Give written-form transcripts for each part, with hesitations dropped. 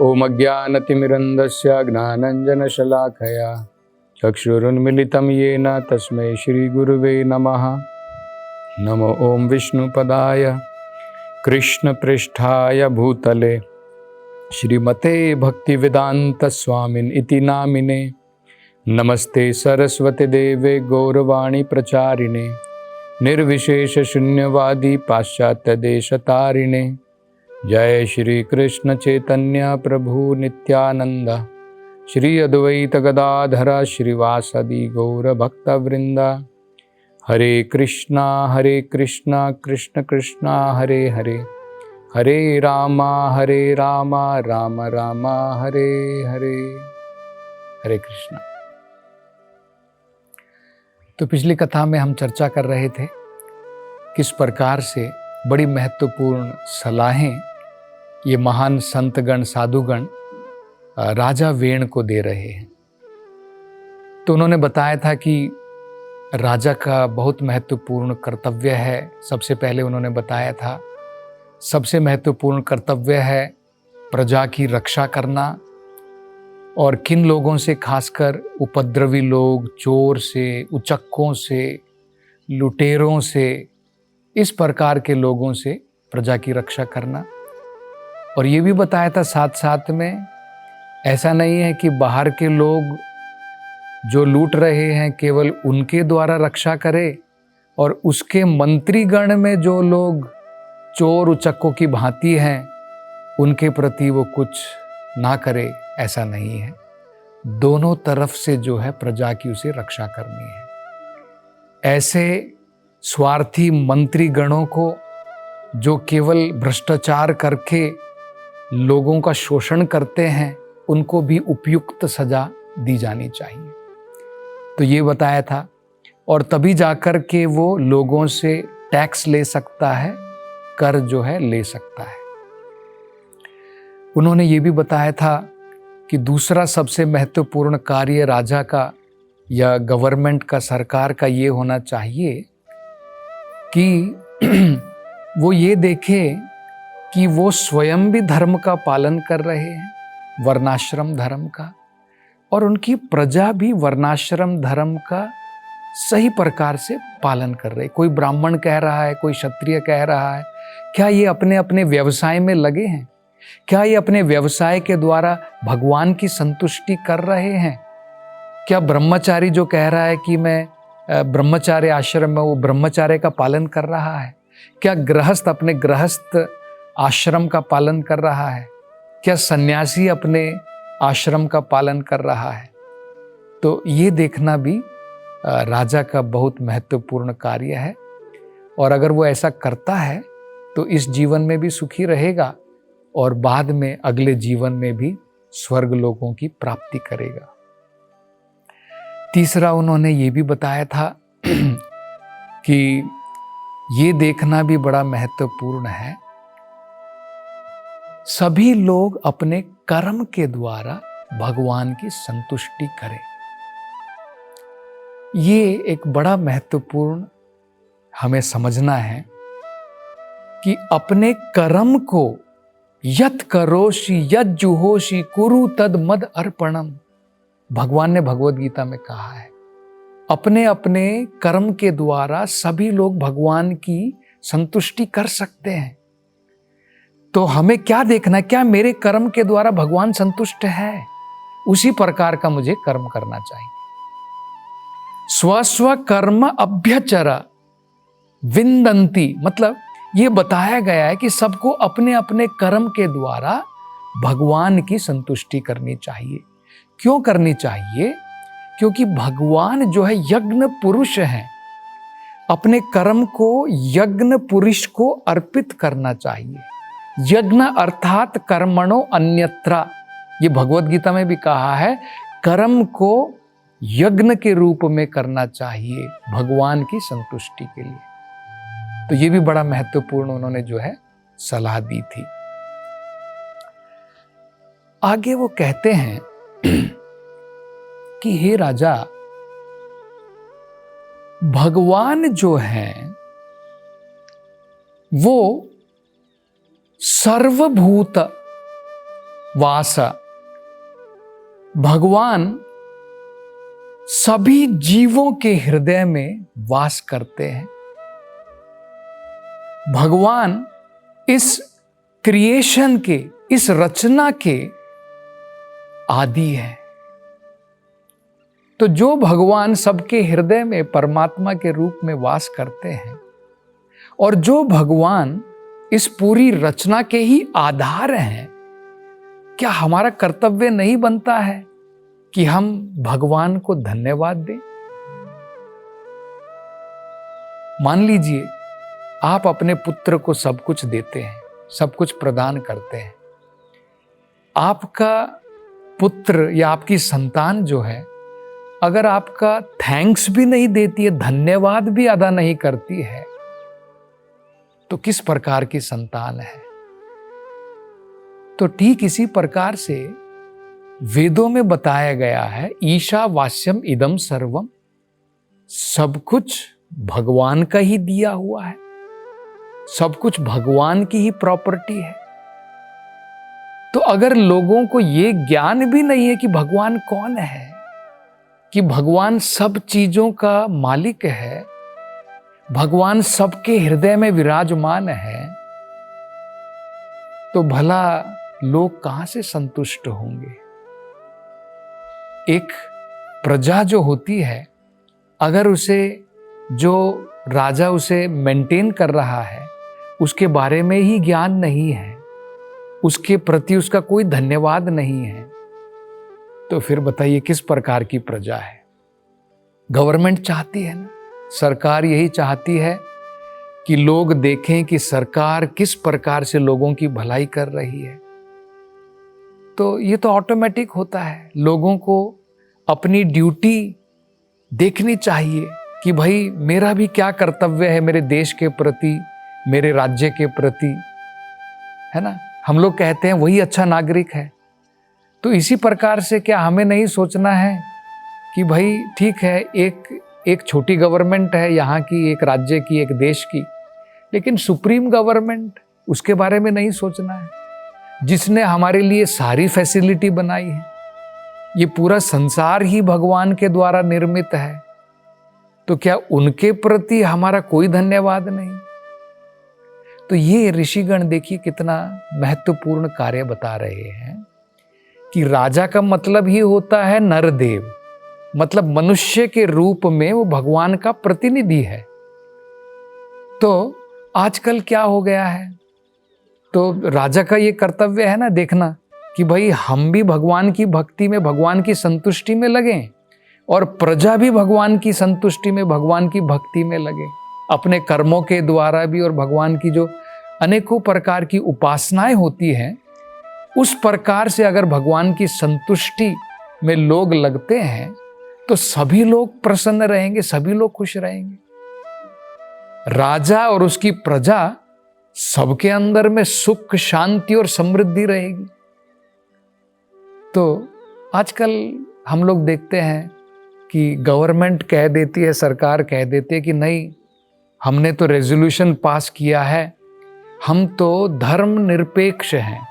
ओम अज्ञानतिमिरन्धस्य ज्ञानाञ्जनशलाकया चक्षुरुन्मिलितं येन तस्मै श्रीगुरुवे नमः। नमो ओम विष्णुपदाय कृष्णपृष्ठाय भूतले श्रीमते भक्तिवेदांत स्वामिन् इति नामिने। नमस्ते सरस्वती देवे गौरवाणी प्रचारिणे निर्विशेष शून्यवादी पाश्चात्य देशतारिणे। जय श्री कृष्ण चैतन्य प्रभु नित्यानंद श्री अद्वैत गदाधर श्रीवासदि गौर भक्तवृंद। हरे कृष्णा कृष्ण कृष्णा हरे हरे, हरे राम राम राम हरे हरे। हरे कृष्णा। तो पिछली कथा में हम चर्चा कर रहे थे किस प्रकार से बड़ी महत्वपूर्ण सलाहें ये महान संतगण साधुगण राजा वेण को दे रहे हैं। तो उन्होंने बताया था कि राजा का बहुत महत्वपूर्ण कर्तव्य है। सबसे पहले उन्होंने बताया था सबसे महत्वपूर्ण कर्तव्य है प्रजा की रक्षा करना, और किन लोगों से, खासकर उपद्रवी लोग, चोर से, उचक्कों से, लुटेरों से, इस प्रकार के लोगों से प्रजा की रक्षा करना। और ये भी बताया था साथ साथ में ऐसा नहीं है कि बाहर के लोग जो लूट रहे हैं केवल उनके द्वारा रक्षा करे, और उसके मंत्रीगण में जो लोग चोर उचक्कों की भांति हैं उनके प्रति वो कुछ ना करे, ऐसा नहीं है। दोनों तरफ से जो है प्रजा की उसे रक्षा करनी है। ऐसे स्वार्थी मंत्रीगणों को जो केवल भ्रष्टाचार करके लोगों का शोषण करते हैं उनको भी उपयुक्त सजा दी जानी चाहिए। तो ये बताया था, और तभी जाकर के वो लोगों से टैक्स ले सकता है, कर जो है ले सकता है। उन्होंने ये भी बताया था कि दूसरा सबसे महत्वपूर्ण कार्य राजा का या गवर्नमेंट का, सरकार का ये होना चाहिए कि वो ये देखे कि वो स्वयं भी धर्म का पालन कर रहे हैं, वर्णाश्रम धर्म का, और उनकी प्रजा भी वर्णाश्रम धर्म का सही प्रकार से पालन कर रहे। कोई ब्राह्मण कह रहा है, कोई क्षत्रिय कह रहा है, क्या ये अपने अपने व्यवसाय में लगे हैं? क्या ये अपने व्यवसाय के द्वारा भगवान की संतुष्टि कर रहे हैं? क्या ब्रह्मचारी जो कह रहा है कि मैं ब्रह्मचार्य आश्रम में, वो ब्रह्मचार्य का पालन कर रहा है? क्या गृहस्थ अपने गृहस्थ आश्रम का पालन कर रहा है? क्या सन्यासी अपने आश्रम का पालन कर रहा है? तो ये देखना भी राजा का बहुत महत्वपूर्ण कार्य है। और अगर वो ऐसा करता है तो इस जीवन में भी सुखी रहेगा और बाद में अगले जीवन में भी स्वर्ग लोकों की प्राप्ति करेगा। तीसरा उन्होंने ये भी बताया था कि ये देखना भी बड़ा महत्वपूर्ण है, सभी लोग अपने कर्म के द्वारा भगवान की संतुष्टि करें। ये एक बड़ा महत्वपूर्ण हमें समझना है कि अपने कर्म को यत करोषि यत जुहोषि कुरु तद मद अर्पणम, भगवान ने भगवद गीता में कहा है। अपने अपने कर्म के द्वारा सभी लोग भगवान की संतुष्टि कर सकते हैं। तो हमें क्या देखना है, क्या मेरे कर्म के द्वारा भगवान संतुष्ट है? उसी प्रकार का मुझे कर्म करना चाहिए। स्वस्व कर्म अभ्यचरा विंदंती, मतलब ये बताया गया है कि सबको अपने अपने कर्म के द्वारा भगवान की संतुष्टि करनी चाहिए। क्यों करनी चाहिए? क्योंकि भगवान जो है यज्ञ पुरुष है। अपने कर्म को यज्ञ पुरुष को अर्पित करना चाहिए। यज्ञ अर्थात कर्मणो अन्यत्र, ये भगवद गीता में भी कहा है, कर्म को यज्ञ के रूप में करना चाहिए भगवान की संतुष्टि के लिए। तो ये भी बड़ा महत्वपूर्ण उन्होंने जो है सलाह दी थी। आगे वो कहते हैं कि हे राजा, भगवान जो हैं वो सर्वभूत वास, भगवान सभी जीवों के हृदय में वास करते हैं। भगवान इस क्रिएशन के, इस रचना के आदि है। तो जो भगवान सबके हृदय में परमात्मा के रूप में वास करते हैं और जो भगवान इस पूरी रचना के ही आधार हैं, क्या हमारा कर्तव्य नहीं बनता है कि हम भगवान को धन्यवाद दें? मान लीजिए आप अपने पुत्र को सब कुछ देते हैं, सब कुछ प्रदान करते हैं। आपका पुत्र या आपकी संतान जो है, अगर आपका थैंक्स भी नहीं देती है, धन्यवाद भी अदा नहीं करती है, तो किस प्रकार की संतान है? तो ठीक इसी प्रकार से वेदों में बताया गया है, ईशावास्यम इदम सर्वम, सब कुछ भगवान का ही दिया हुआ है, सब कुछ भगवान की ही प्रॉपर्टी है। तो अगर लोगों को ये ज्ञान भी नहीं है कि भगवान कौन है, कि भगवान सब चीजों का मालिक है, भगवान सबके हृदय में विराजमान है, तो भला लोग कहां से संतुष्ट होंगे? एक प्रजा जो होती है, अगर उसे जो राजा उसे मेंटेन कर रहा है उसके बारे में ही ज्ञान नहीं है, उसके प्रति उसका कोई धन्यवाद नहीं है, तो फिर बताइए किस प्रकार की प्रजा है? गवर्नमेंट चाहती है ना, सरकार यही चाहती है कि लोग देखें कि सरकार किस प्रकार से लोगों की भलाई कर रही है। तो ये तो ऑटोमेटिक होता है, लोगों को अपनी ड्यूटी देखनी चाहिए कि भाई मेरा भी क्या कर्तव्य है मेरे देश के प्रति, मेरे राज्य के प्रति, है ना। हम लोग कहते हैं वही अच्छा नागरिक है। तो इसी प्रकार से क्या हमें नहीं सोचना है कि भाई ठीक है, एक छोटी गवर्नमेंट है यहाँ की, एक राज्य की, एक देश की, लेकिन सुप्रीम गवर्नमेंट, उसके बारे में नहीं सोचना है, जिसने हमारे लिए सारी फैसिलिटी बनाई है। ये पूरा संसार ही भगवान के द्वारा निर्मित है, तो क्या उनके प्रति हमारा कोई धन्यवाद नहीं? तो ये ऋषिगण देखिए कितना महत्वपूर्ण कार्य बता रहे हैं कि राजा का मतलब ही होता है नरदेव, मतलब मनुष्य के रूप में वो भगवान का प्रतिनिधि है। तो आजकल क्या हो गया है, तो राजा का ये कर्तव्य है ना देखना कि भाई हम भी भगवान की भक्ति में, भगवान की संतुष्टि में लगें और प्रजा भी भगवान की संतुष्टि में, भगवान की भक्ति में लगे, अपने कर्मों के द्वारा भी, और भगवान की जो अनेकों प्रकार की उपासनाएं होती हैं उस प्रकार से अगर भगवान की संतुष्टि में लोग लगते हैं तो सभी लोग प्रसन्न रहेंगे, सभी लोग खुश रहेंगे। राजा और उसकी प्रजा सबके अंदर में सुख, शांति और समृद्धि रहेगी। तो आजकल हम लोग देखते हैं कि गवर्नमेंट कह देती है, सरकार कह देती है कि नहीं, हमने तो रेजोल्यूशन पास किया है, हम तो धर्म निरपेक्ष हैं,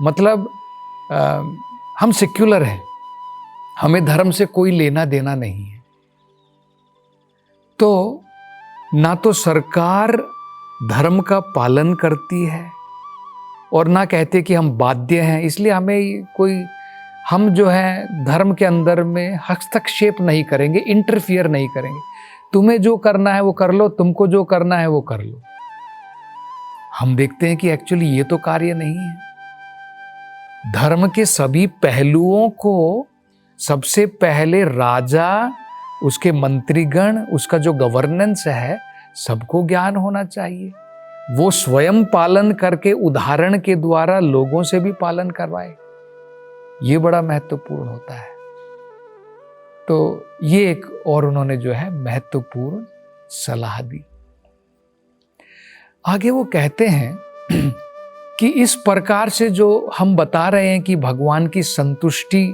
मतलब हम सेक्युलर हैं, हमें धर्म से कोई लेना देना नहीं है। तो ना तो सरकार धर्म का पालन करती है और ना कहते कि हम बाध्य हैं, इसलिए हमें कोई, हम जो है धर्म के अंदर में हस्तक्षेप नहीं करेंगे, इंटरफियर नहीं करेंगे। तुम्हें जो करना है वो कर लो, तुमको जो करना है वो कर लो। हम देखते हैं कि एक्चुअली ये तो कार्य नहीं है। धर्म के सभी पहलुओं को सबसे पहले राजा, उसके मंत्रीगण, उसका जो गवर्नेंस है, सबको ज्ञान होना चाहिए। वो स्वयं पालन करके उदाहरण के द्वारा लोगों से भी पालन करवाए, ये बड़ा महत्वपूर्ण होता है। तो ये एक और उन्होंने जो है महत्वपूर्ण सलाह दी। आगे वो कहते हैं कि इस प्रकार से जो हम बता रहे हैं कि भगवान की संतुष्टि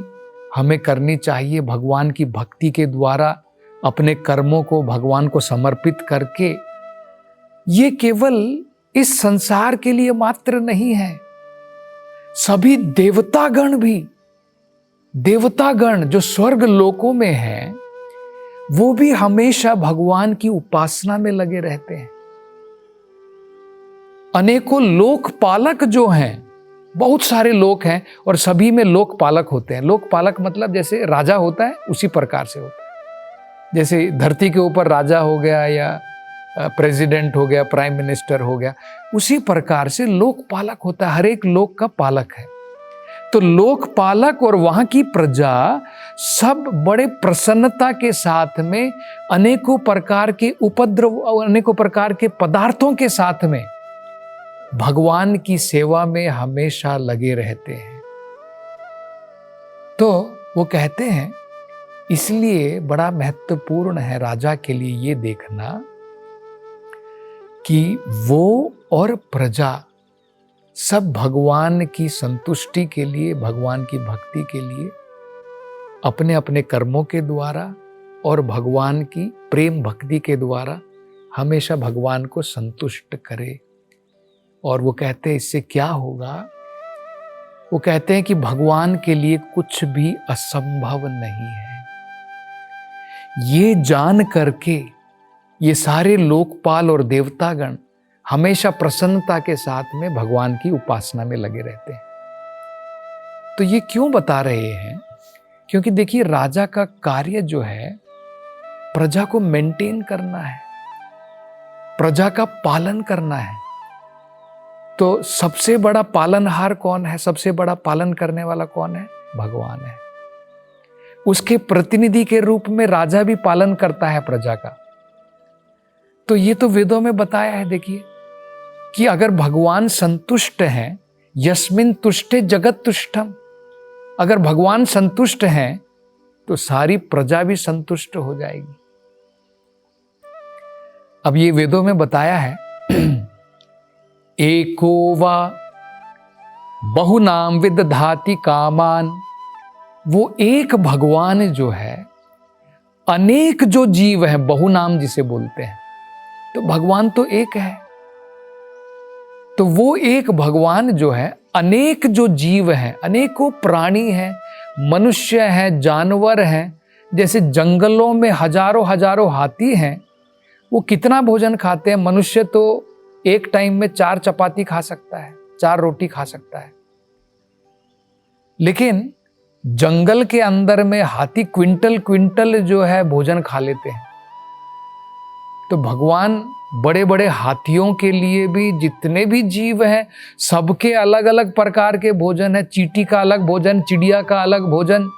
हमें करनी चाहिए, भगवान की भक्ति के द्वारा अपने कर्मों को भगवान को समर्पित करके, ये केवल इस संसार के लिए मात्र नहीं है, सभी देवतागण जो स्वर्ग लोकों में हैं, वो भी हमेशा भगवान की उपासना में लगे रहते हैं। अनेकों लोकपालक जो हैं, बहुत सारे लोक हैं और सभी में लोकपालक होते हैं। लोकपालक मतलब जैसे राजा होता है उसी प्रकार से होता है। जैसे धरती के ऊपर राजा हो गया या प्रेसिडेंट हो गया, प्राइम मिनिस्टर हो गया, उसी प्रकार से लोकपालक होता है, हर एक लोक का पालक है। तो लोकपालक और वहां की प्रजा सब बड़े प्रसन्नता के साथ में अनेकों प्रकार के उपद्रव, अनेकों प्रकार के पदार्थों के साथ में भगवान की सेवा में हमेशा लगे रहते हैं। तो वो कहते हैं, इसलिए बड़ा महत्वपूर्ण है राजा के लिए ये देखना कि वो और प्रजा सब भगवान की संतुष्टि के लिए, भगवान की भक्ति के लिए अपने अपने कर्मों के द्वारा और भगवान की प्रेम भक्ति के द्वारा हमेशा भगवान को संतुष्ट करे। और वो कहते हैं इससे क्या होगा? वो कहते हैं कि भगवान के लिए कुछ भी असंभव नहीं है। ये जान करके ये सारे लोकपाल और देवतागण हमेशा प्रसन्नता के साथ में भगवान की उपासना में लगे रहते हैं। तो ये क्यों बता रहे हैं? क्योंकि देखिए, राजा का कार्य जो है प्रजा को मेंटेन करना है, प्रजा का पालन करना है। तो सबसे बड़ा पालनहार कौन है? सबसे बड़ा पालन करने वाला कौन है? भगवान है। उसके प्रतिनिधि के रूप में राजा भी पालन करता है प्रजा का। तो ये तो वेदों में बताया है, देखिए, कि अगर भगवान संतुष्ट हैं, यस्मिन तुष्टे जगत तुष्टम, अगर भगवान संतुष्ट हैं तो सारी प्रजा भी संतुष्ट हो जाएगी। अब ये वेदों में बताया है, एको वा बहुनाम विदधाति कामान, वो एक भगवान जो है अनेक जो जीव है, बहुनाम जिसे बोलते हैं, तो भगवान तो एक है। तो वो एक भगवान जो है अनेक जो जीव हैं, अनेकों प्राणी हैं, मनुष्य हैं, जानवर हैं, जैसे जंगलों में हजारों हजारों हाथी हैं, वो कितना भोजन खाते हैं? मनुष्य तो एक टाइम में 4 चपाती खा सकता है, 4 रोटी खा सकता है, लेकिन जंगल के अंदर में हाथी क्विंटल क्विंटल जो है भोजन खा लेते हैं। तो भगवान बड़े बड़े हाथियों के लिए भी, जितने भी जीव हैं, सबके अलग अलग प्रकार के भोजन है। चींटी का अलग भोजन, चिड़िया का अलग भोजन,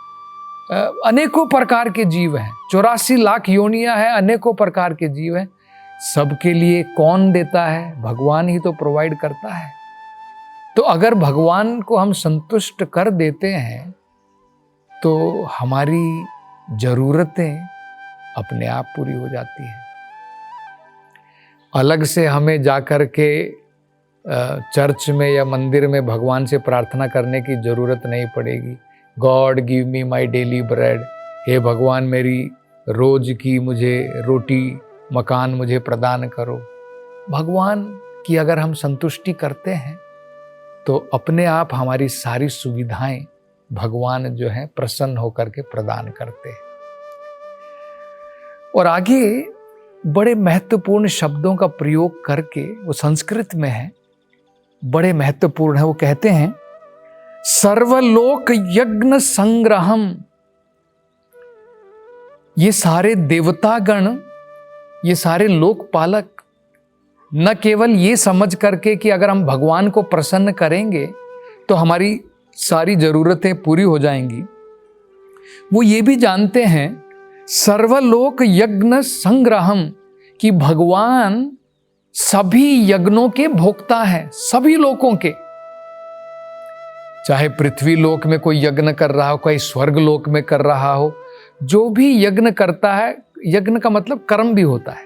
अनेकों प्रकार के जीव हैं। 84 लाख योनियां हैं, अनेकों प्रकार के जीव हैं। सबके लिए कौन देता है? भगवान ही तो प्रोवाइड करता है। तो अगर भगवान को हम संतुष्ट कर देते हैं तो हमारी जरूरतें अपने आप पूरी हो जाती हैं। अलग से हमें जाकर के चर्च में या मंदिर में भगवान से प्रार्थना करने की जरूरत नहीं पड़ेगी। God give me my daily bread, हे भगवान मेरी रोज की मुझे रोटी मकान मुझे प्रदान करो। भगवान की अगर हम संतुष्टि करते हैं तो अपने आप हमारी सारी सुविधाएं भगवान जो है प्रसन्न होकर के प्रदान करते हैं। और आगे बड़े महत्वपूर्ण शब्दों का प्रयोग करके, वो संस्कृत में है, बड़े महत्वपूर्ण है। वो कहते हैं सर्वलोक यज्ञ संग्रहम। ये सारे देवतागण, ये सारे लोकपालक न केवल ये समझ करके कि अगर हम भगवान को प्रसन्न करेंगे तो हमारी सारी जरूरतें पूरी हो जाएंगी, वो ये भी जानते हैं सर्वलोक यज्ञ संग्रहम, कि भगवान सभी यज्ञों के भोक्ता हैं, सभी लोकों के। चाहे पृथ्वी लोक में कोई यज्ञ कर रहा हो, कोई स्वर्ग लोक में कर रहा हो, जो भी यज्ञ करता है, यज्ञ का मतलब कर्म भी होता है,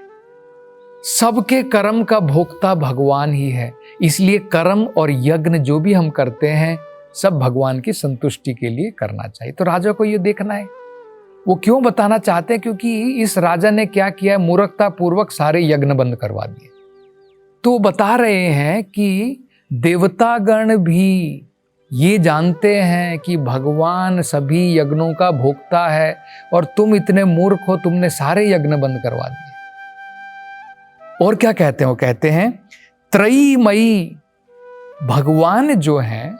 सबके कर्म का भोक्ता भगवान ही है। इसलिए कर्म और यज्ञ जो भी हम करते हैं सब भगवान की संतुष्टि के लिए करना चाहिए। तो राजा को ये देखना है। वो क्यों बताना चाहते हैं? क्योंकि इस राजा ने क्या किया है, मूर्खता पूर्वक सारे यज्ञ बंद करवा दिए। तो बता रहे हैं कि देवतागण भी ये जानते हैं कि भगवान सभी यज्ञों का भोक्ता है और तुम इतने मूर्ख हो, तुमने सारे यज्ञ बंद करवा दिए। और क्या कहते हैं? वो कहते हैं त्रयीमयी, भगवान जो है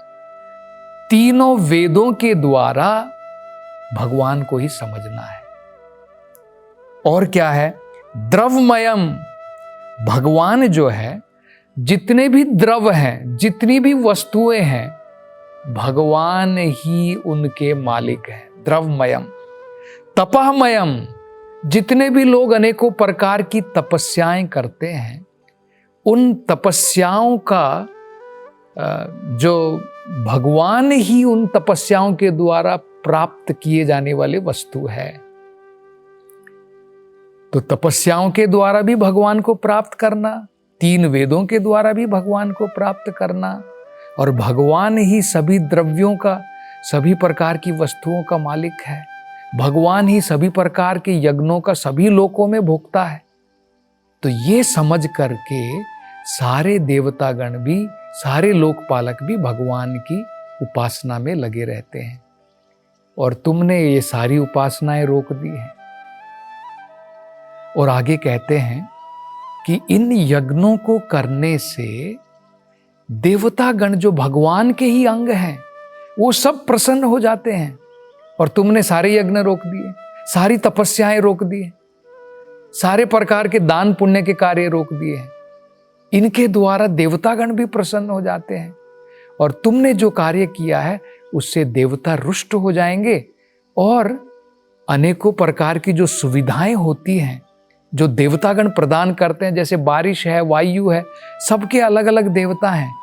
तीनों वेदों के द्वारा भगवान को ही समझना है। और क्या है? द्रवमयम, भगवान जो है जितने भी द्रव हैं, जितनी भी वस्तुएं हैं, भगवान ही उनके मालिक हैं। द्रवमयम। तपमयम, जितने भी लोग अनेकों प्रकार की तपस्याएं करते हैं, उन तपस्याओं का जो भगवान ही उन तपस्याओं के द्वारा प्राप्त किए जाने वाले वस्तु है। तो तपस्याओं के द्वारा भी भगवान को प्राप्त करना, तीन वेदों के द्वारा भी भगवान को प्राप्त करना, और भगवान ही सभी द्रव्यों का, सभी प्रकार की वस्तुओं का मालिक है। भगवान ही सभी प्रकार के यज्ञों का सभी लोकों में भोगता है। तो ये समझ करके सारे देवतागण भी, सारे लोकपालक भी भगवान की उपासना में लगे रहते हैं। और तुमने ये सारी उपासनाएं रोक दी हैं। और आगे कहते हैं कि इन यज्ञों को करने से देवतागण जो भगवान के ही अंग हैं, वो सब प्रसन्न हो जाते हैं। और तुमने सारे यज्ञ रोक दिए, सारी तपस्याएं रोक दी, सारे प्रकार के दान पुण्य के कार्य रोक दिए हैं। इनके द्वारा देवतागण भी प्रसन्न हो जाते हैं। और तुमने जो कार्य किया है उससे देवता रुष्ट हो जाएंगे। और अनेकों प्रकार की जो सुविधाएं होती हैं, जो देवतागण प्रदान करते हैं, जैसे बारिश है, वायु है, सबके अलग अलग देवता हैं।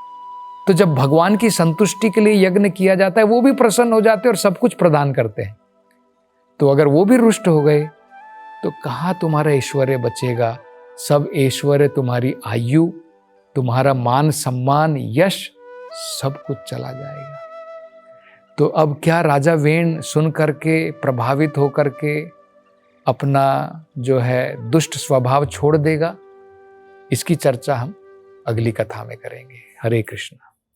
तो जब भगवान की संतुष्टि के लिए यज्ञ किया जाता है, वो भी प्रसन्न हो जाते हैं और सब कुछ प्रदान करते हैं। तो अगर वो भी रुष्ट हो गए तो कहाँ तुम्हारा ऐश्वर्य बचेगा? सब ऐश्वर्य, तुम्हारी आयु, तुम्हारा मान सम्मान, यश, सब कुछ चला जाएगा। तो अब क्या राजा वेण सुन करके, प्रभावित हो करके अपना जो है दुष्ट स्वभाव छोड़ देगा? इसकी चर्चा हम अगली कथा में करेंगे। हरे कृष्ण।